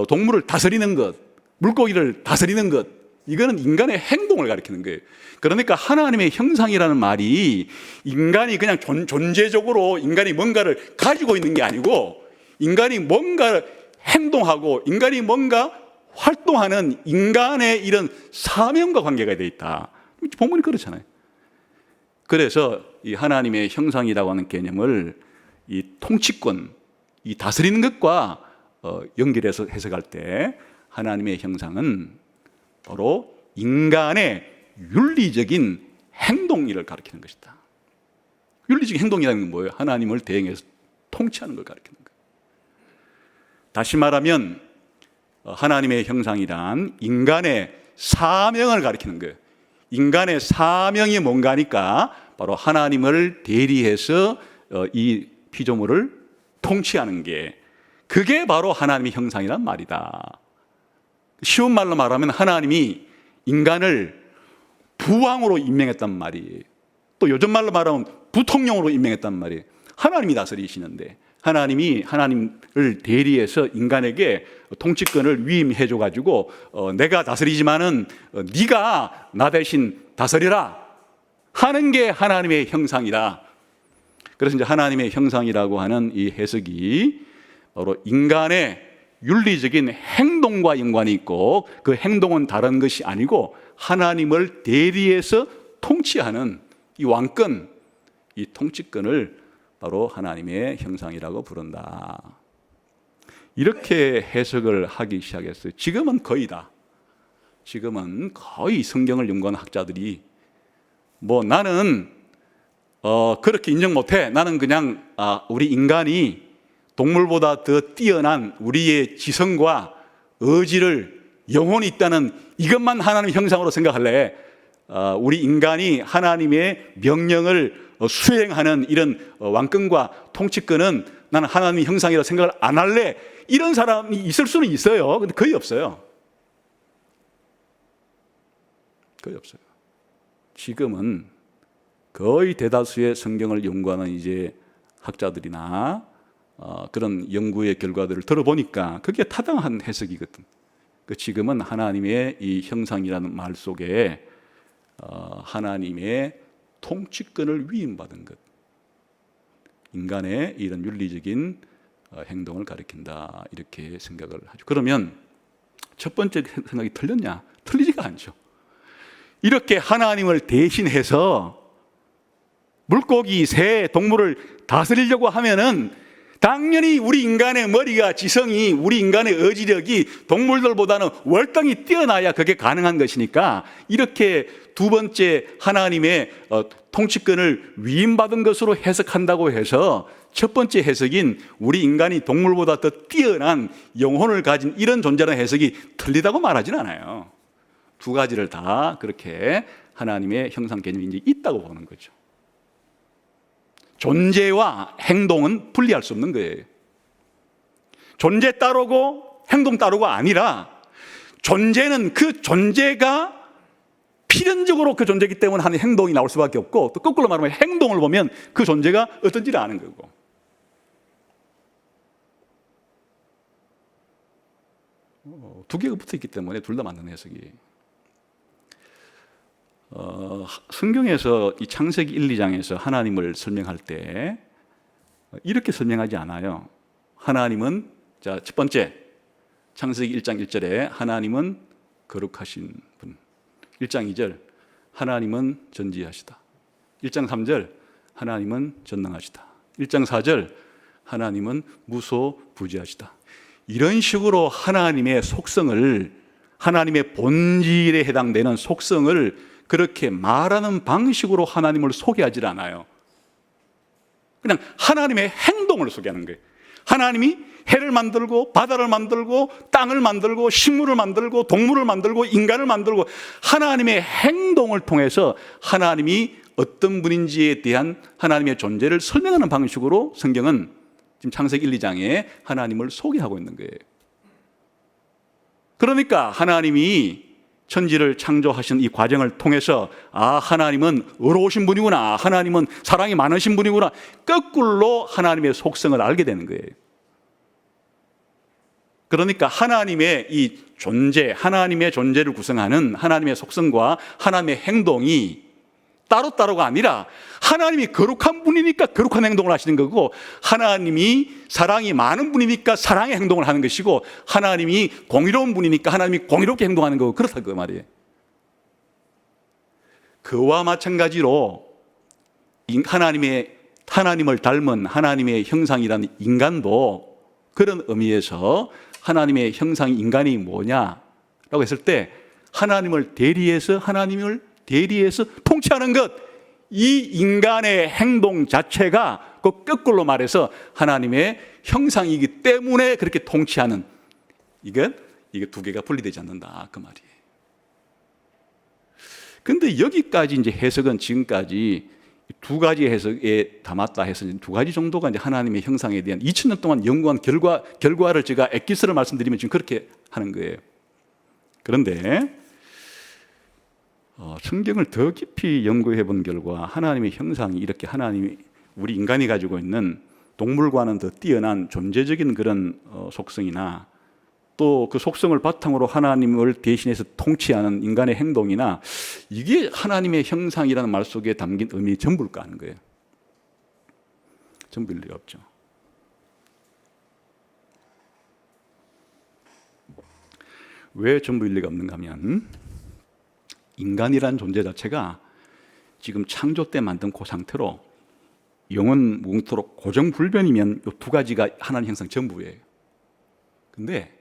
동물을 다스리는 것, 물고기를 다스리는 것, 이거는 인간의 행동을 가리키는 거예요. 그러니까 하나님의 형상이라는 말이 인간이 그냥 존재적으로 인간이 뭔가를 가지고 있는 게 아니고 인간이 뭔가 행동하고 인간이 뭔가 활동하는 인간의 이런 사명과 관계가 되어 있다. 본문이 그렇잖아요. 그래서 이 하나님의 형상이라고 하는 개념을 이 통치권, 이 다스리는 것과 연결해서 해석할 때 하나님의 형상은 바로 인간의 윤리적인 행동을 가리키는 것이다. 윤리적인 행동이라는 건 뭐예요? 하나님을 대행해서 통치하는 걸 가리키는 거예요. 다시 말하면 하나님의 형상이란 인간의 사명을 가리키는 거예요. 인간의 사명이 뭔가 하니까 바로 하나님을 대리해서 이 피조물을 통치하는 게, 그게 바로 하나님의 형상이란 말이다. 쉬운 말로 말하면 하나님이 인간을 부왕으로 임명했단 말이에요. 또 요즘 말로 말하면 부통령으로 임명했단 말이에요. 하나님이 다스리시는데 하나님이 하나님을 대리해서 인간에게 통치권을 위임해 줘가지고 내가 다스리지만은 네가 나 대신 다스리라 하는 게 하나님의 형상이다. 그래서 이제 하나님의 형상이라고 하는 이 해석이 바로 인간의 윤리적인 행동과 연관이 있고, 그 행동은 다른 것이 아니고 하나님을 대리해서 통치하는 이 왕권, 이 통치권을 바로 하나님의 형상이라고 부른다. 이렇게 해석을 하기 시작했어요. 지금은 거의 다. 지금은 거의 성경을 연구하는 학자들이 나는 그렇게 인정 못해. 나는 그냥 우리 인간이 동물보다 더 뛰어난 우리의 지성과 의지를 영혼이 있다는 이것만 하나님의 형상으로 생각할래. 우리 인간이 하나님의 명령을 수행하는 이런 왕권과 통치권은 나는 하나님의 형상이라고 생각을 안 할래. 이런 사람이 있을 수는 있어요. 근데 거의 없어요. 거의 없어요. 지금은 거의 대다수의 성경을 연구하는 이제 학자들이나 그런 연구의 결과들을 들어보니까 그게 타당한 해석이거든. 지금은 하나님의 이 형상이라는 말 속에 하나님의 통치권을 위임받은 것, 인간의 이런 윤리적인 행동을 가리킨다, 이렇게 생각을 하죠. 그러면 첫 번째 생각이 틀렸냐? 틀리지가 않죠. 이렇게 하나님을 대신해서 물고기, 새, 동물을 다스리려고 하면은 당연히 우리 인간의 머리가, 지성이, 우리 인간의 의지력이 동물들보다는 월등히 뛰어나야 그게 가능한 것이니까 이렇게 두 번째 하나님의 통치권을 위임받은 것으로 해석한다고 해서 첫 번째 해석인 우리 인간이 동물보다 더 뛰어난 영혼을 가진 이런 존재라는 해석이 틀리다고 말하진 않아요. 두 가지를 다 그렇게 하나님의 형상 개념이 이제 있다고 보는 거죠. 존재와 행동은 분리할 수 없는 거예요. 존재 따르고 행동 따르고 아니라 존재는 그 존재가 필연적으로 그 존재이기 때문에 하는 행동이 나올 수밖에 없고, 또 거꾸로 말하면 행동을 보면 그 존재가 어떤지를 아는 거고. 두 개가 붙어 있기 때문에 둘 다 맞는 해석이. 성경에서 이 창세기 1, 2장에서 하나님을 설명할 때 이렇게 설명하지 않아요. 하나님은, 자, 첫 번째 창세기 1장 1절에 하나님은 거룩하신 분, 1장 2절 하나님은 전지하시다, 1장 3절 하나님은 전능하시다, 1장 4절 하나님은 무소부지하시다. 이런 식으로 하나님의 속성을, 하나님의 본질에 해당되는 속성을 그렇게 말하는 방식으로 하나님을 소개하지 않아요. 그냥 하나님의 행동을 소개하는 거예요. 하나님이 해를 만들고 바다를 만들고 땅을 만들고 식물을 만들고 동물을 만들고 인간을 만들고 하나님의 행동을 통해서 하나님이 어떤 분인지에 대한 하나님의 존재를 설명하는 방식으로 성경은 지금 창세기 1, 2장에 하나님을 소개하고 있는 거예요. 그러니까 하나님이 천지를 창조하신 이 과정을 통해서 하나님은 의로우신 분이구나, 하나님은 사랑이 많으신 분이구나, 거꾸로 하나님의 속성을 알게 되는 거예요. 그러니까 하나님의 이 존재, 하나님의 존재를 구성하는 하나님의 속성과 하나님의 행동이 따로따로가 아니라 하나님이 거룩한 분이니까 거룩한 행동을 하시는 거고, 하나님이 사랑이 많은 분이니까 사랑의 행동을 하는 것이고, 하나님이 공의로운 분이니까 하나님이 공의롭게 행동하는 거고, 그렇다 그 말이에요. 그와 마찬가지로 하나님을 닮은 하나님의 형상이라는 인간도 그런 의미에서 하나님의 형상 인간이 뭐냐라고 했을 때 하나님을 대리해서 통치하는 것, 이 인간의 행동 자체가 그 거꾸로 말해서 하나님의 형상이기 때문에 그렇게 통치하는, 이게 두 개가 분리되지 않는다 그 말이에요. 근데 여기까지 이제 해석은 지금까지 두 가지 해석에 담았다 해서 두 가지 정도가 이제 하나님의 형상에 대한 2000년 동안 연구한 결과를 제가 엑기스를 말씀드리면 지금 그렇게 하는 거예요. 그런데 성경을 더 깊이 연구해 본 결과 하나님의 형상이 이렇게 하나님이 우리 인간이 가지고 있는 동물과는 더 뛰어난 존재적인 그런 속성이나 또 그 속성을 바탕으로 하나님을 대신해서 통치하는 인간의 행동이나 이게 하나님의 형상이라는 말 속에 담긴 의미 전부일까 하는 거예요. 전부일 리가 없죠. 왜 전부일 리가 없는가 하면 인간이라는 존재 자체가 지금 창조 때 만든 그 상태로 영원 무궁토록 고정불변이면 이 두 가지가 하나님 형상 전부예요. 근데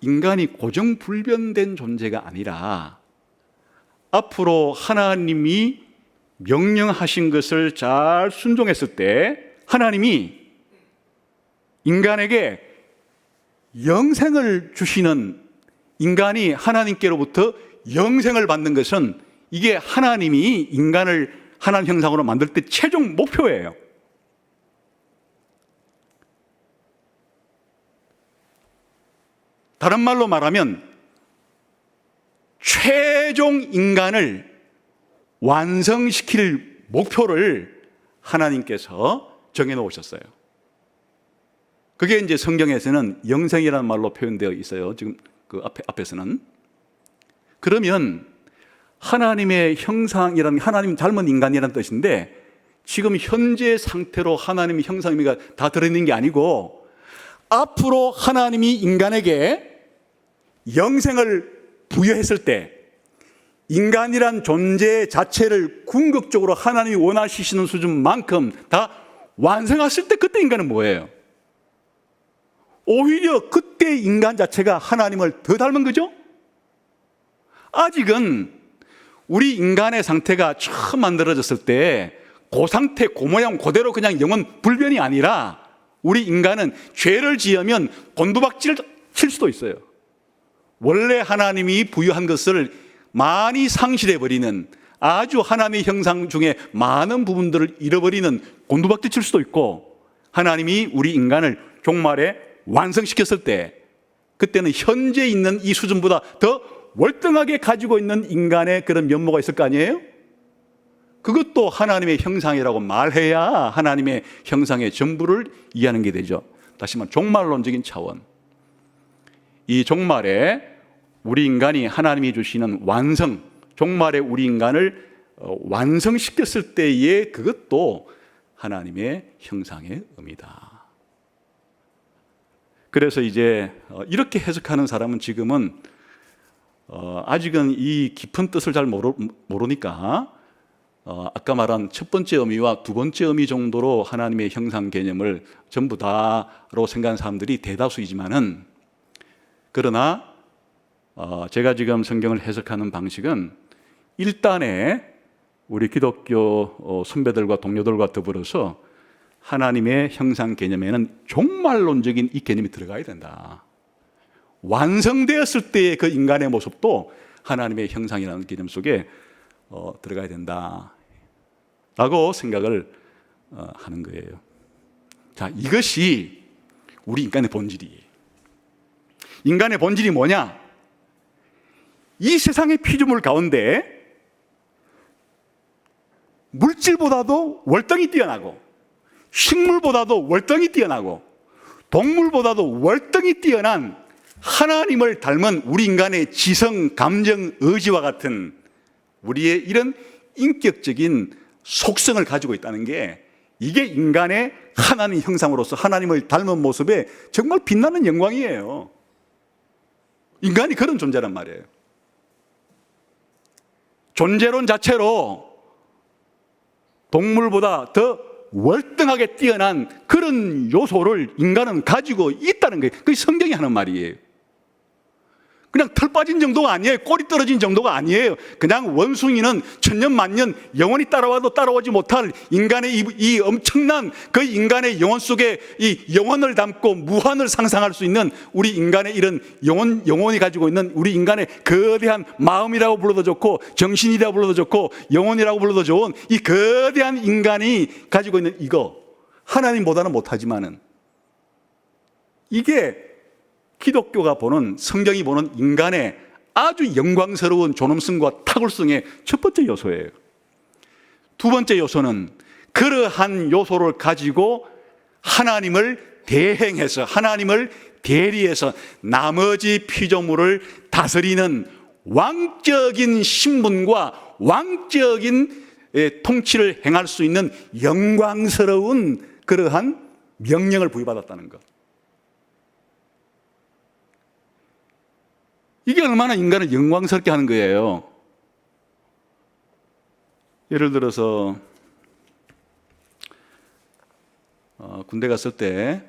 인간이 고정불변된 존재가 아니라 앞으로 하나님이 명령하신 것을 잘 순종했을 때 하나님이 인간에게 영생을 주시는, 인간이 하나님께로부터 영생을 받는 것은 이게 하나님이 인간을 하나님 형상으로 만들 때 최종 목표예요. 다른 말로 말하면 최종 인간을 완성시킬 목표를 하나님께서 정해놓으셨어요. 그게 이제 성경에서는 영생이라는 말로 표현되어 있어요. 지금 그 앞에서는. 그러면 하나님의 형상이라는, 하나님 닮은 인간이라는 뜻인데 지금 현재 상태로 하나님의 형상의미가 다 들어있는 게 아니고 앞으로 하나님이 인간에게 영생을 부여했을 때 인간이란 존재 자체를 궁극적으로 하나님이 원하시는 수준만큼 다 완성했을 때 그때 인간은 뭐예요? 오히려 그때 인간 자체가 하나님을 더 닮은 거죠? 아직은 우리 인간의 상태가 처음 만들어졌을 때 그 상태, 그 모양 그대로 그냥 영원 불변이 아니라 우리 인간은 죄를 지으면 곤두박질 칠 수도 있어요. 원래 하나님이 부여한 것을 많이 상실해버리는, 아주 하나님의 형상 중에 많은 부분들을 잃어버리는 곤두박질 칠 수도 있고, 하나님이 우리 인간을 종말에 완성시켰을 때 그때는 현재 있는 이 수준보다 더 월등하게 가지고 있는 인간의 그런 면모가 있을 거 아니에요? 그것도 하나님의 형상이라고 말해야 하나님의 형상의 전부를 이해하는 게 되죠. 다시 말해 종말론적인 차원, 이 종말에 우리 인간이 하나님이 주시는 완성, 종말에 우리 인간을 완성시켰을 때의 그것도 하나님의 형상의 의미다. 그래서 이제 이렇게 해석하는 사람은 지금은 아직은 이 깊은 뜻을 잘 모르니까 아까 말한 첫 번째 의미와 두 번째 의미 정도로 하나님의 형상 개념을 전부 다로 생각하는 사람들이 대다수이지만은, 그러나 제가 지금 성경을 해석하는 방식은 일단에 우리 기독교 선배들과 동료들과 더불어서 하나님의 형상 개념에는 종말론적인 이 개념이 들어가야 된다. 완성되었을 때의 그 인간의 모습도 하나님의 형상이라는 개념 속에 들어가야 된다 라고 생각을 하는 거예요. 자, 이것이 우리 인간의 본질이에요. 인간의 본질이 뭐냐? 이 세상의 피조물 가운데 물질보다도 월등히 뛰어나고, 식물보다도 월등히 뛰어나고, 동물보다도 월등히 뛰어난 하나님을 닮은 우리 인간의 지성, 감정, 의지와 같은 우리의 이런 인격적인 속성을 가지고 있다는 게, 이게 인간의 하나님 형상으로서 하나님을 닮은 모습에 정말 빛나는 영광이에요. 인간이 그런 존재란 말이에요. 존재론 자체로 동물보다 더 월등하게 뛰어난 그런 요소를 인간은 가지고 있다는 거예요. 그게 성경이 하는 말이에요. 그냥 털 빠진 정도가 아니에요. 꼬리 떨어진 정도가 아니에요. 그냥 원숭이는 천년 만년 영원히 따라와도 따라오지 못할 인간의 이 엄청난 그 인간의 영혼 속에 이 영혼을 담고 무한을 상상할 수 있는 우리 인간의 이런 영혼이 가지고 있는 우리 인간의 거대한 마음이라고 불러도 좋고, 정신이라고 불러도 좋고, 영혼이라고 불러도 좋은 이 거대한 인간이 가지고 있는 이거, 하나님보다는 못하지만은 이게 기독교가 보는, 성경이 보는 인간의 아주 영광스러운 존엄성과 탁월성의 첫 번째 요소예요. 두 번째 요소는 그러한 요소를 가지고 하나님을 대행해서, 하나님을 대리해서 나머지 피조물을 다스리는 왕적인 신분과 왕적인 통치를 행할 수 있는 영광스러운 그러한 명령을 부여받았다는 것. 이게 얼마나 인간을 영광스럽게 하는 거예요. 예를 들어서 군대 갔을 때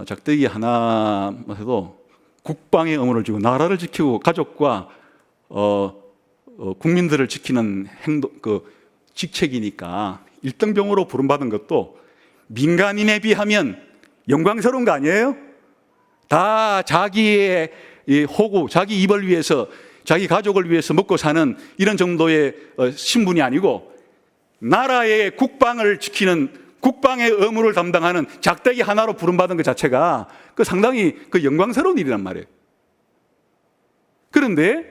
작대기 하나만 해도 국방의 의무를 지고 나라를 지키고 가족과 국민들을 지키는 직책이니까 1등병으로 부름받은 것도 민간인에 비하면 영광스러운 거 아니에요? 다 자기의 이 호구, 자기 입을 위해서, 자기 가족을 위해서 먹고 사는 이런 정도의 신분이 아니고, 나라의 국방을 지키는, 국방의 의무를 담당하는 작대기 하나로 부름받은 것 자체가 그 상당히 그 영광스러운 일이란 말이에요. 그런데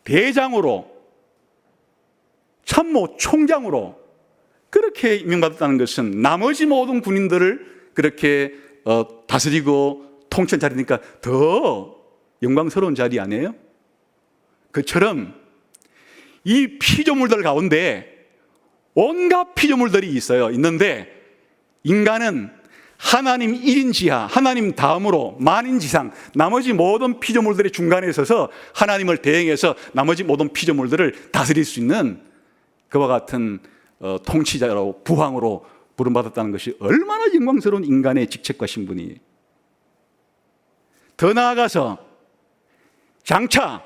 대장으로, 참모 총장으로 그렇게 임명받았다는 것은 나머지 모든 군인들을 그렇게 다스리고 통치한 자리니까 더 영광스러운 자리 아니에요? 그처럼 이 피조물들 가운데 온갖 피조물들이 있는데 인간은 하나님 1인 지하, 하나님 다음으로 만인지상 나머지 모든 피조물들의 중간에 있어서 하나님을 대행해서 나머지 모든 피조물들을 다스릴 수 있는 그와 같은 통치자로, 부왕으로 부름받았다는 것이 얼마나 영광스러운 인간의 직책과 신분이에요. 더 나아가서 장차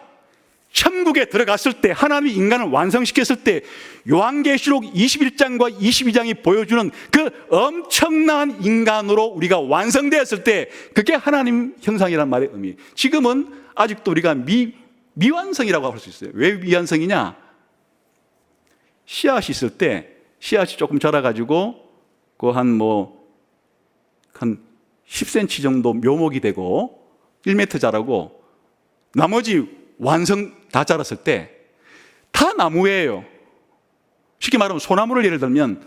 천국에 들어갔을 때, 하나님이 인간을 완성시켰을 때 요한계시록 21장과 22장이 보여주는 그 엄청난 인간으로 우리가 완성되었을 때, 그게 하나님 형상이란 말의 의미. 지금은 아직도 우리가 미완성이라고 할 수 있어요. 왜 미완성이냐? 씨앗이 있을 때 씨앗이 조금 자라가지고 그 한 10cm 정도 묘목이 되고 1m 자라고, 나머지 완성 다 자랐을 때 다 나무예요. 쉽게 말하면 소나무를 예를 들면,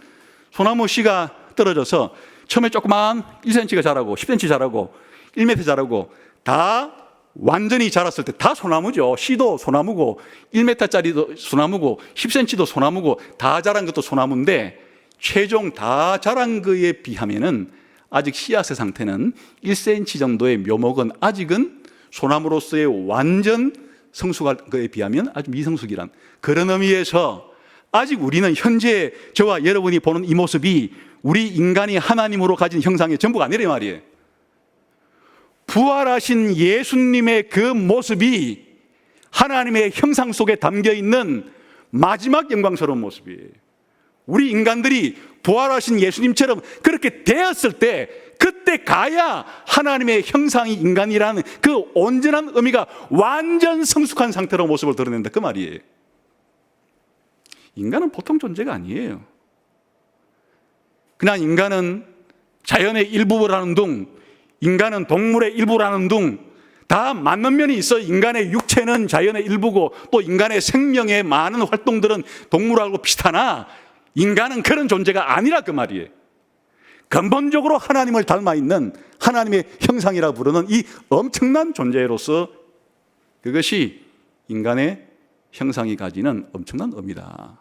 소나무 씨가 떨어져서 처음에 조그만 1cm가 자라고 10cm 자라고 1m 자라고 다 완전히 자랐을 때 다 소나무죠. 씨도 소나무고 1m짜리도 소나무고 10cm도 소나무고 다 자란 것도 소나무인데, 최종 다 자란 거에 비하면은 아직 씨앗의 상태는 1cm 정도의 묘목은 아직은 소나무로서의 완전 성숙에 비하면 아주 미성숙이란, 그런 의미에서 아직 우리는 현재 저와 여러분이 보는 이 모습이 우리 인간이 하나님으로 가진 형상의 전부가 아니란 말이에요. 부활하신 예수님의 그 모습이 하나님의 형상 속에 담겨 있는 마지막 영광스러운 모습이에요. 우리 인간들이 부활하신 예수님처럼 그렇게 되었을 때, 그때 가야 하나님의 형상이 인간이라는 그 온전한 의미가 완전 성숙한 상태로 모습을 드러낸다, 그 말이에요. 인간은 보통 존재가 아니에요. 그냥 인간은 자연의 일부라는 둥, 인간은 동물의 일부라는 둥, 다 맞는 면이 있어. 인간의 육체는 자연의 일부고 또 인간의 생명의 많은 활동들은 동물하고 비슷하나 인간은 그런 존재가 아니라 그 말이에요. 근본적으로 하나님을 닮아 있는 하나님의 형상이라 부르는 이 엄청난 존재로서 그것이 인간의 형상이 가지는 엄청난 의미다.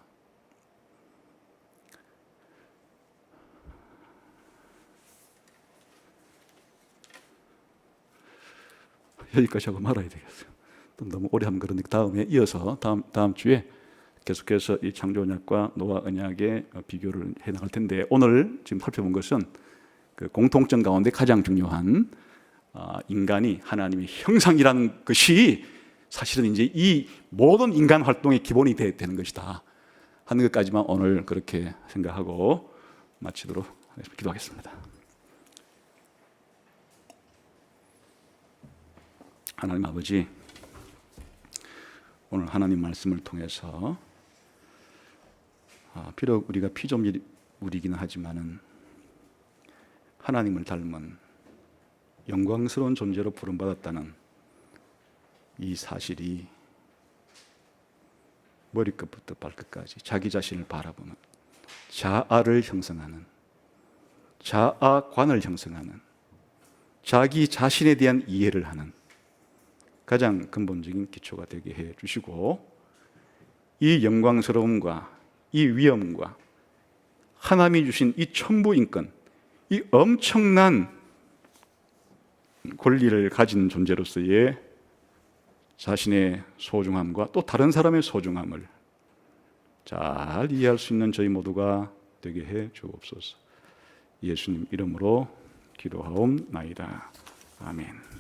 여기까지 하고 말아야 되겠어요. 또 너무 오래 하면 그러니까 다음에 이어서 다음 주에 계속해서 이 창조 언약과 노아 언약의 비교를 해 나갈 텐데, 오늘 지금 살펴본 것은 그 공통점 가운데 가장 중요한 인간이 하나님의 형상이라는 것이 사실은 이제 이 모든 인간 활동의 기본이 되는 것이다 하는 것까지만 오늘 그렇게 생각하고 마치도록 하겠습니다. 기도하겠습니다. 하나님 아버지, 오늘 하나님 말씀을 통해서 비록 우리가 피조물이기는 하지만은 하나님을 닮은 영광스러운 존재로 부름받았다는 이 사실이 머리끝부터 발끝까지 자기 자신을 바라보는, 자아를 형성하는, 자아관을 형성하는, 자기 자신에 대한 이해를 하는 가장 근본적인 기초가 되게 해 주시고, 이 영광스러움과 이 위엄과 하나님이 주신 이 천부인권, 이 엄청난 권리를 가진 존재로서의 자신의 소중함과 또 다른 사람의 소중함을 잘 이해할 수 있는 저희 모두가 되게 해 주옵소서. 예수님 이름으로 기도하옵나이다. 아멘.